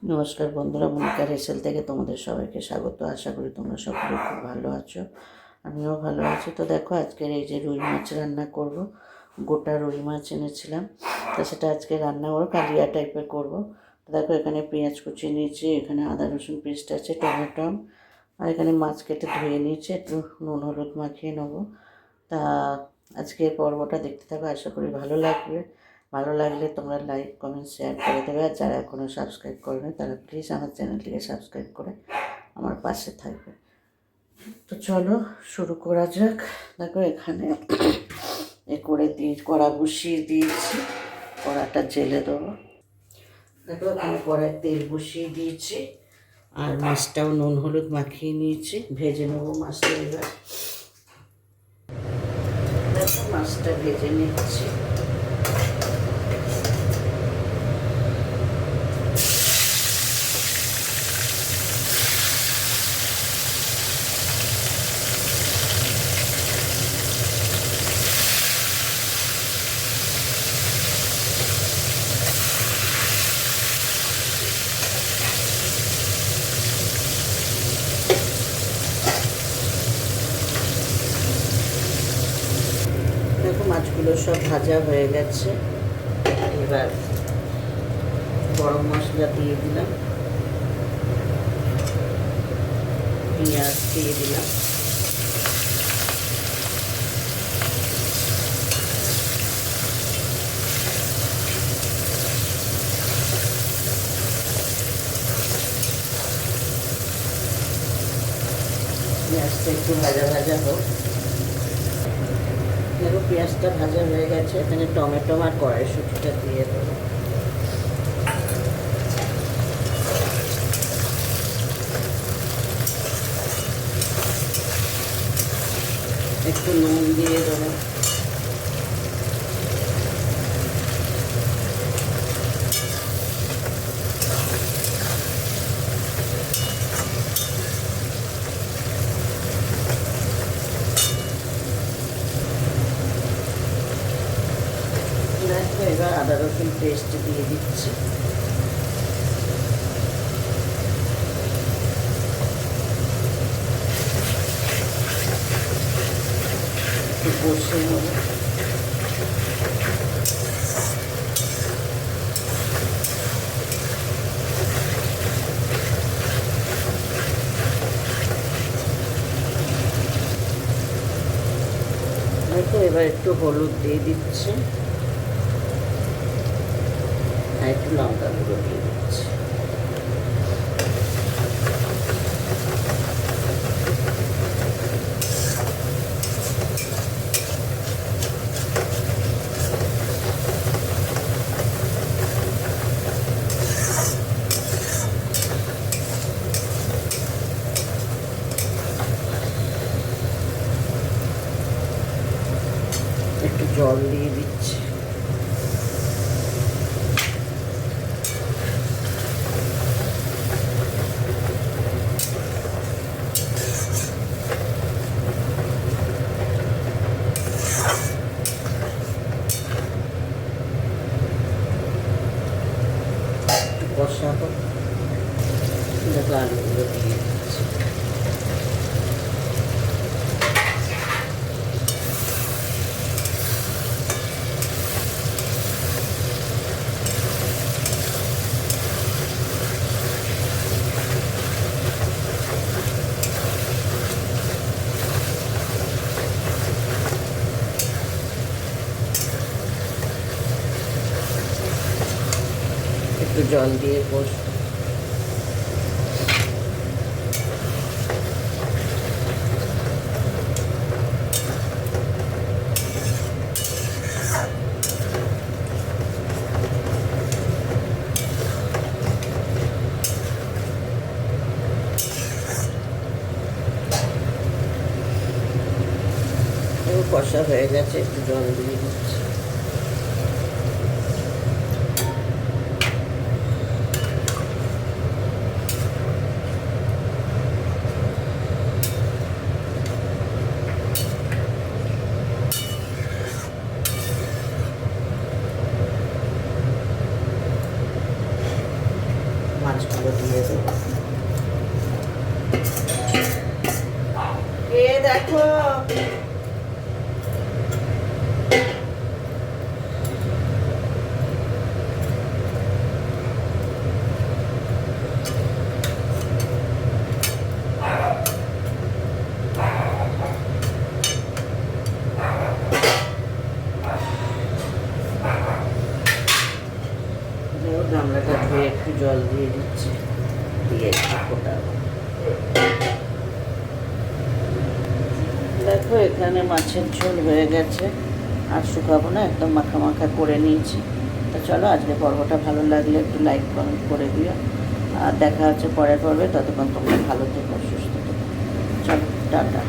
নমস্কার বন্ধুরা, মনিকার হেসেল থেকে তোমাদের সবাইকে স্বাগত। আশা করি তোমরা সকলে খুব ভালো আছো, আমিও ভালো আছি। তো দেখো, আজকের এই যে রুই মাছ রান্না করব। গোটা রুই মাছ এনেছিলাম, তো সেটা আজকে রান্না করবো, কালিয়া টাইপের করব। তো দেখো, এখানে পেঁয়াজ কুচি নিয়েছি, এখানে আদা রসুন পেস্ট আছে, টমেটো, আর এখানে মাছ কেটে ধুয়ে নিয়েছি, একটু নুন হলুদ মাখিয়ে নেবো। তা আজকের পর্বটা দেখতে থাকো, আশা করি ভালো লাগবে। ভালো লাগলে তোমরা লাইক কমেন্ট শেয়ার করে দেবে, আর যারা এখনও সাবস্ক্রাইব করবে তারা প্লিজ আমার চ্যানেলটিকে সাবস্ক্রাইব করে আমার পাশে থাকবে। তো চলো শুরু করা যাক। দেখো, এখানে কড়া বসিয়ে দিয়েছি, কড়াটা জেলে দেবো। দেখো, এখানে কড়ায় তেল বসিয়ে দিয়েছি, আর মাছটাও নুন হলুদ মাখিয়ে নিয়েছি, ভেজে নেবো মাছটা। এবার দেখো, মাছটা ভেজে নিচ্ছি। দেখো, মাছগুলো সব ভাজা হয়ে গেছে। এবার গরম মশলা দিয়ে দিলাম, পেঁয়াজ দিয়ে দিলাম, পেঁয়াজটা একটু ভাজা ভাজা হোক। দেখো, পেঁয়াজটা ভাজা হয়ে গেছে, এখানে টমেটো আর কড়াইশুঁটিটা দিয়ে দেবো। একটু নুন দিয়ে দেবো, এবার আদা রসুন পেস্ট দিয়ে দিচ্ছি। একটু কষে নেব। হয়তো এবার একটু হলুদ দিয়ে দিচ্ছি, আর একটু লঙ্কা গুঁড়ো দিয়ে দিচ্ছি। একটু জল দিয়ে দিচ্ছি। কষাবো, দেখো আলুগুলো দিয়ে দিচ্ছি। একটু জল দিয়ে কষবো। কষা হয়ে গেছে, একটু জল দিয়ে দিচ্ছি। মাছগুলো দিয়ে দেবো। এ দেখো গামলাটা ধুয়ে একটু জল দিয়ে দিচ্ছি, দিয়ে একটু ফোটাবো। দেখো এখানে মাছের ঝোল হয়ে গেছে, আর শুকাবো না, একদম মাখা মাখা করে নিয়েছি। তো চলো, আজকে পর্বটা ভালো লাগলে একটু লাইক কমেন্ট করে দিও, আর দেখা হচ্ছে পরের পর্বে। ততক্ষণ তোমরা ভালো থেকো, সুস্থ থেকো। চলো, টাটা।